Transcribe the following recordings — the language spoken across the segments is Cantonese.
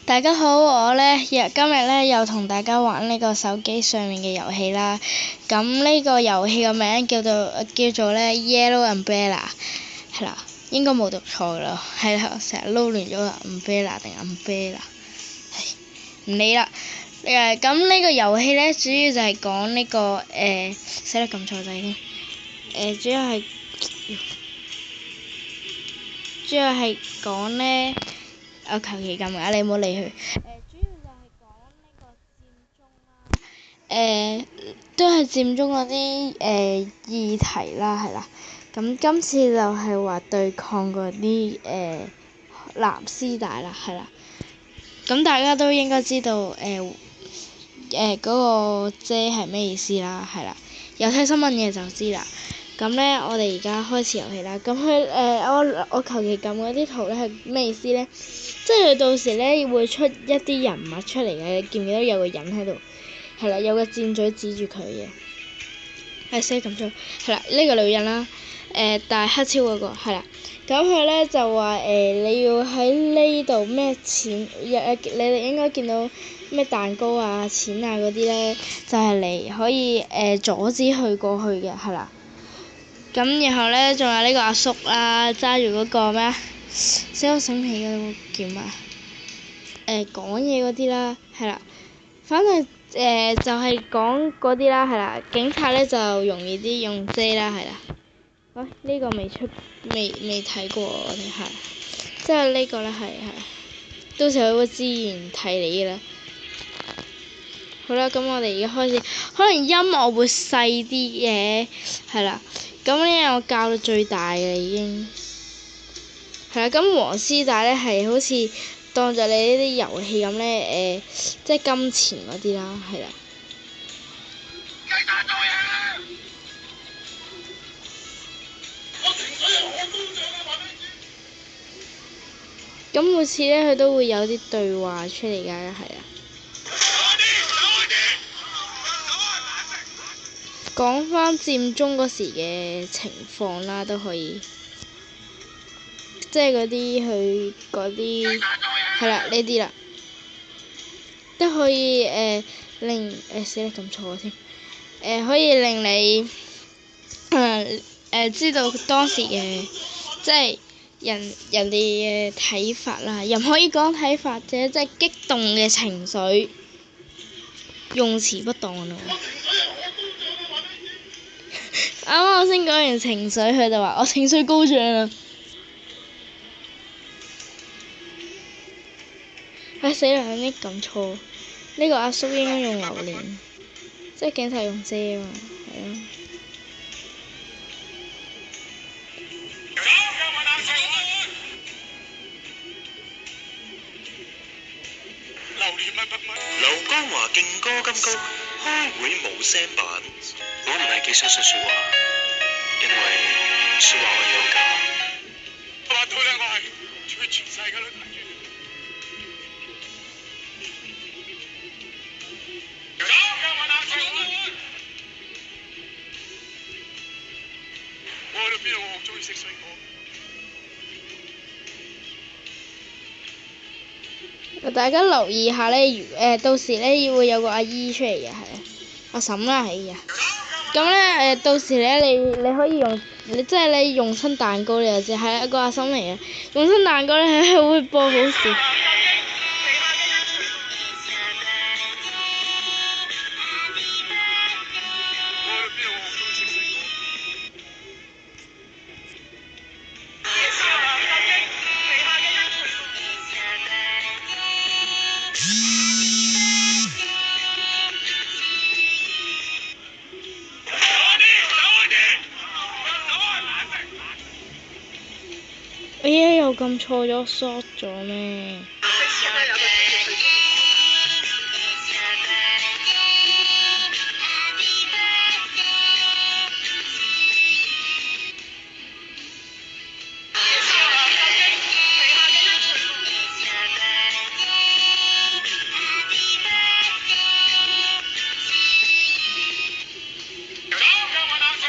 大家好，我今日又同大家玩呢個手機上面嘅遊戲啦。咁呢個遊戲個名叫做Yellow Umbrella， 係啦，應該冇讀錯㗎啦，係啦，成日撈亂咗 Umbrella 定 Umbrella， 係唔理啦。咁呢個遊戲主要就係講呢個死啦，撳錯掣添。主要係講呢。我求其撳㗎，你唔好理佢。主要就係講呢個佔中啦。都係佔中嗰啲議題啦，係啦。咁今次就係話對抗嗰啲藍絲帶啦，係啦。咁大家都應該知道嗰個遮係咩意思啦，係啦。有睇新聞嘅就知啦。咁我哋而家開始遊戲啦。咁佢我求其撳嗰啲圖係咩意思呢？即係佢到時會出一啲人物出嚟嘅，你見唔見到有個人喺度？係啦，有個箭嘴指住佢嘅。係先撳錯，係啦，呢個女人啦，戴黑超嗰個係啦。咁佢就話你要喺呢度咩錢？你哋應該見到咩蛋糕啊、錢啊嗰啲就係嚟可以阻止佢過去嘅，係啦。咁然後仲有呢個阿叔啦，揸住嗰個咩死我醒起嗰個叫乜？講嘢嗰啲啦，係啦。反正就係講嗰啲啦，係啦。警察就容易啲用遮啦，係啦。喂，呢個未睇過我哋係，即係呢個係，到時佢會自然提你㗎啦。好啦，咁我哋而家開始，可能音樂會細啲嘅，係啦。咁我校到最大嘅已經，係啦。咁黃絲帶係好似當咗你呢啲遊戲咁即係金錢嗰啲啦，係啦。咁每次佢都會有啲對話出嚟㗎，係啊。講返佔中嗰時嘅情況啦，都可以，即係嗰啲係啦，呢啲啦，都可以令死啦，撳錯添，可以令你知道當時嘅即係人哋嘅睇法啦，又唔可以講睇法啫，即係激動嘅情緒，用詞不當啊！啱啱我先講完情緒，佢就話我情緒高漲啦。死啦！有啲撳錯，呢個阿叔應該用榴蓮，即係警察用遮啊嘛，係啊。劉江華勁歌金曲開會冇聲版，我唔係幾相信説話，因為説話可以好假。話到我係最全世界都睇住。我去到邊度，我好中意食水果。大家留意下到時會有個阿姨出嚟嘅，係啊，阿嬸啦，係啊。咁到時你可以用，即係你用親蛋糕你就知，係一個阿嬸嚟嘅。用親蛋糕係會播好笑。又撳錯咗 short 咗咩？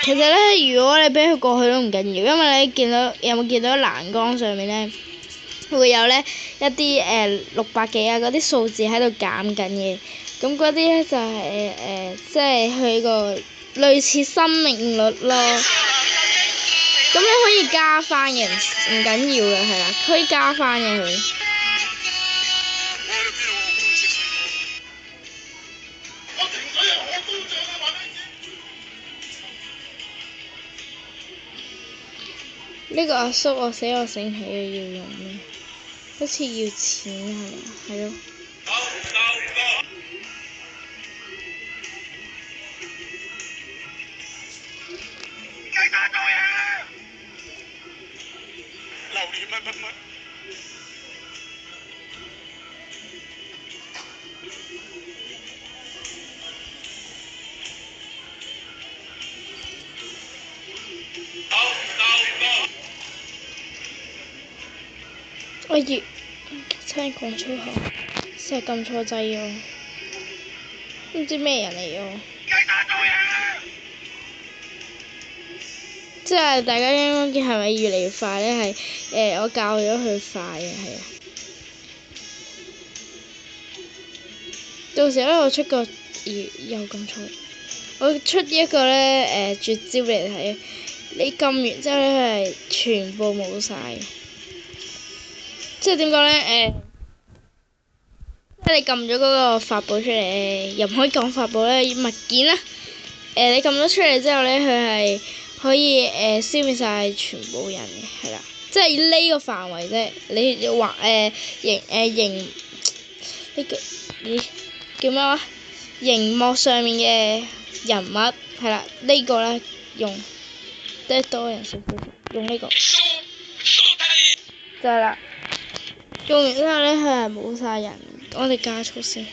其實如果你俾佢過去都唔緊要，因為有冇見到欄杆上面會有咧一啲600幾啊嗰啲數字喺度減緊嘅，咁嗰啲咧就係即係佢個類似生命率咯。咁你可以加翻嘅，唔緊要嘅，係啦，可以加翻嘅佢。呢個阿叔我死我醒起要用咩？好似要錢係嘛？係咯。榴蓮乜乜乜。我越聽講粗口，成日撳錯掣喎，唔知咩人嚟喎。即係大家應該見係咪越嚟越快咧？係我教咗佢快嘅，係啊。到時咧，我出個又撳錯，我出一個咧絕招嚟睇，你撳完之後咧係全部冇晒。即係點講咧？即係你撳咗嗰個法寶出嚟，又唔可以講法寶咧，物件啦。你撳咗出嚟之後咧，佢係可以消滅晒全部人嘅，係啦。即係呢個範圍啫，你畫熒呢個咦叫咩話？熒幕上面嘅人物係啦，呢個咧用得多人少少，用呢個就係啦。用完之後咧，佢係冇晒人。我哋加速先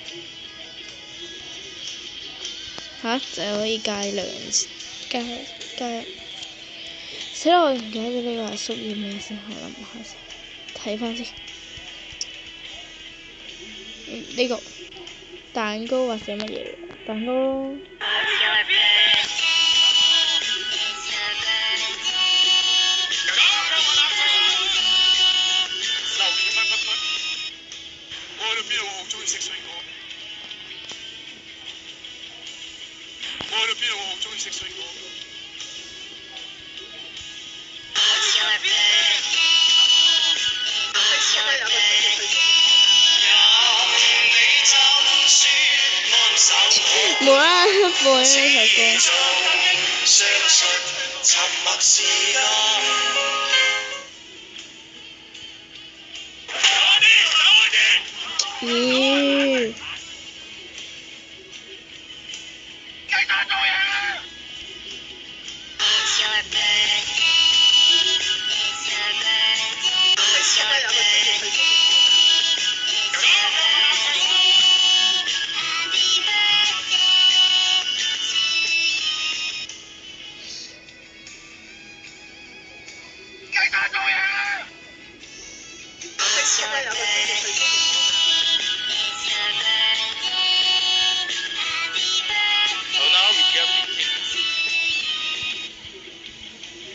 嚇，就可以加2次，加。死啦！我唔記得咗呢個係屬於咩先，我諗下先，睇翻先。呢個蛋糕或者乜嘢？蛋糕咯。我去到邊度我好中意食水果。我去到邊度我好中意食水果。無啦啦播呢首歌。咦？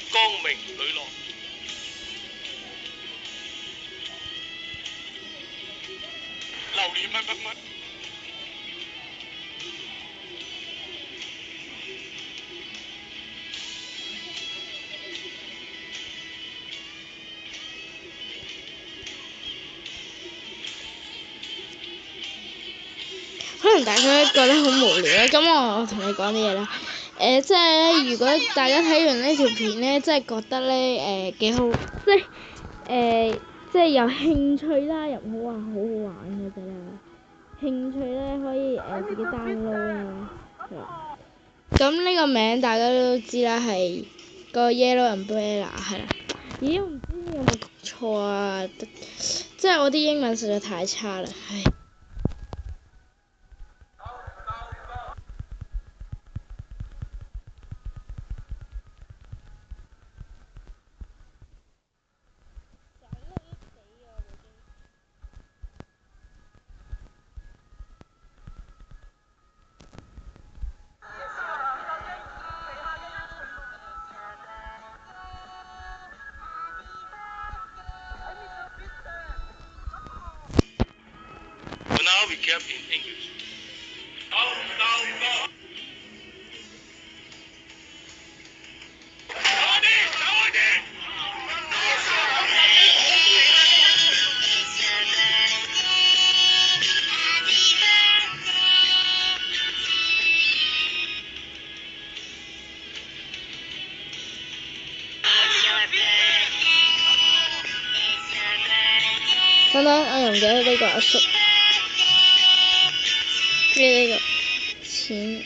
光明磊落。榴蓮乜乜乜。可能大家覺得好無聊啦，咁我同你講啲嘢啦。即係咧，如果大家睇完呢條片咧，即係覺得咧幾好，即係有興趣啦，又唔好話好好玩嘅啫啦。興趣咧可以自己 download 啦，係啦。咁呢個名大家都知啦，係個 Yellow Umbrella 係啦。咦？我唔知有冇讀錯啊！即係我啲英文實在太差啦，唉。now recap in English.等等，我又唔記得呢個阿叔，呢個錢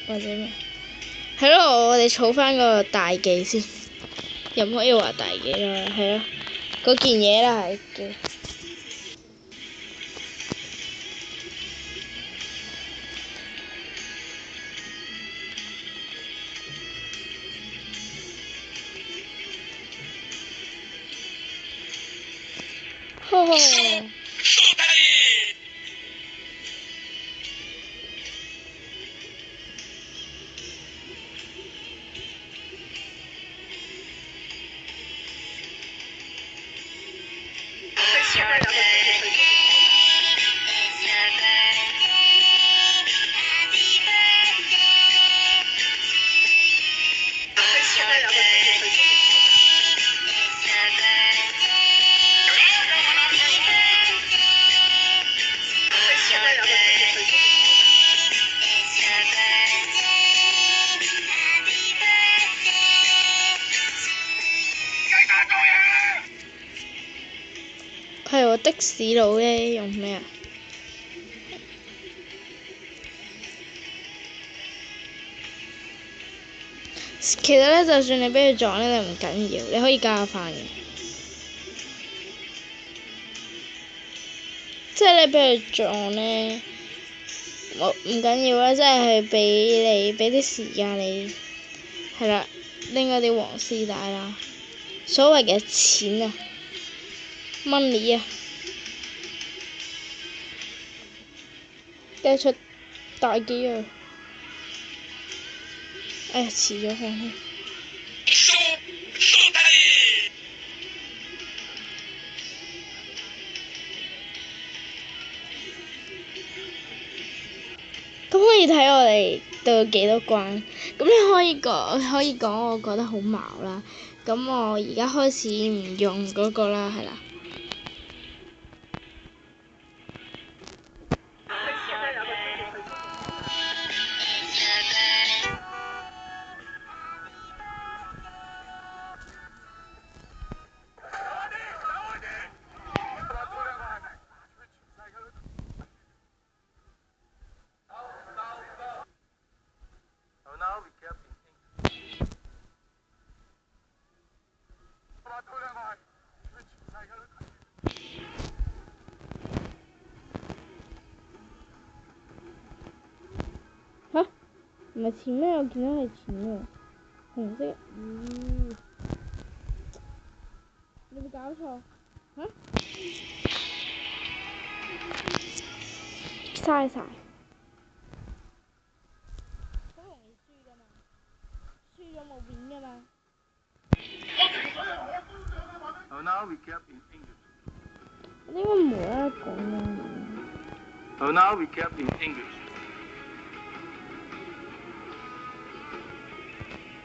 或者咩？係咯，我哋儲翻個大忌先，又唔可以話大忌啦，係咯，嗰件嘢啦係叫。呵呵。係喎，的士佬咧用咩啊？其實咧，就算你俾佢撞咧，你唔緊要，你可以加翻嘅。即係你俾佢撞咧，唔緊要啦，即係俾啲時間你，係啦，拎嗰啲黃絲帶啦，所謂嘅錢啊，money 啊，計出大幾啊！哎呀，遲咗放空。咁可以睇我哋到幾多關？咁你可以講我覺得好矛啦。咁我而家開始唔用嗰個啦，係啦。吓？唔係錢咩？我見到係錢喎，紅色。你有冇搞錯？嚇？嘥晒。好容易輸㗎嘛，輸咗冇面㗎嘛。Now recap in English. 我點解無啦啦講英文？Now recap in English.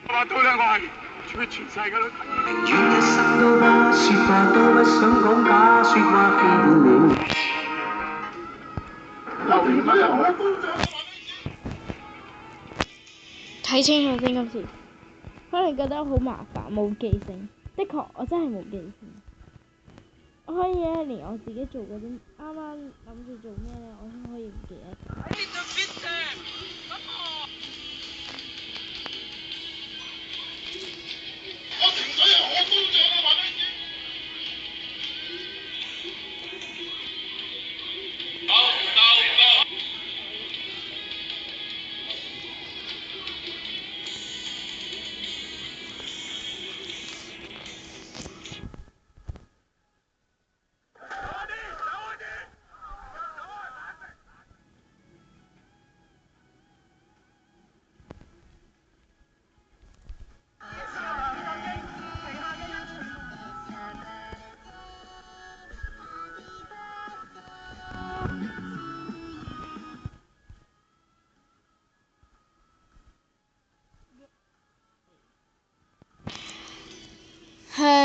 話到兩個係，全世界都睇。寧願一生都不説話，都不想講假説話騙你。睇清楚先今次，可能覺得好麻煩，冇記性。的確，我真係冇記性。我可以咧，連我自己做嗰啲啱啱諗住做咩咧，我都可以唔記得。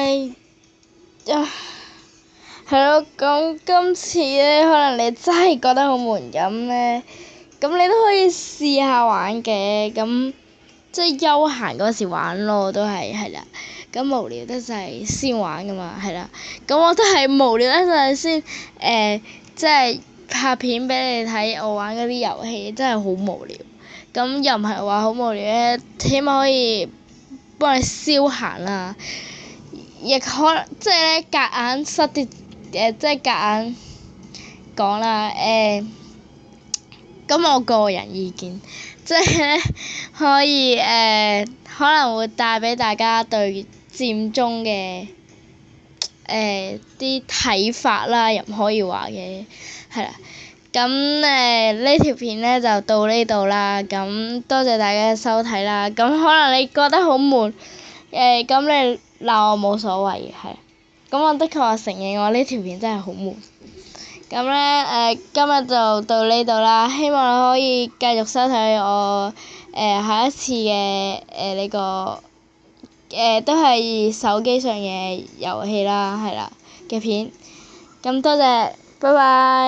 係咯，咁今次咧，可能你真係覺得好悶咁咧，咁你都可以試下玩嘅，咁即係休閒嗰時玩咯，都係啦。咁無聊得滯先玩噶嘛，係啦。咁我都係無聊得滯先即係拍片俾你睇我玩嗰啲遊戲，真係好無聊。咁又唔係話好無聊咧，起碼可以幫你消閒啦。亦可能即係咧夾硬塞啲即係夾硬講啦咁我個人意見，即係咧可以可能會帶俾大家對佔中嘅啲睇法啦，又唔可以話嘅，係啦。咁呢條片咧就到呢度啦，咁多謝大家嘅收睇啦。咁可能你覺得好悶咁你鬧我冇所謂嘅，係。咁我的確承認我呢條片真係好悶。咁咧今日就到呢度啦，希望你可以繼續收睇我下一次嘅呢個都係手機上嘅遊戲啦，係啦嘅片。咁多謝，拜拜。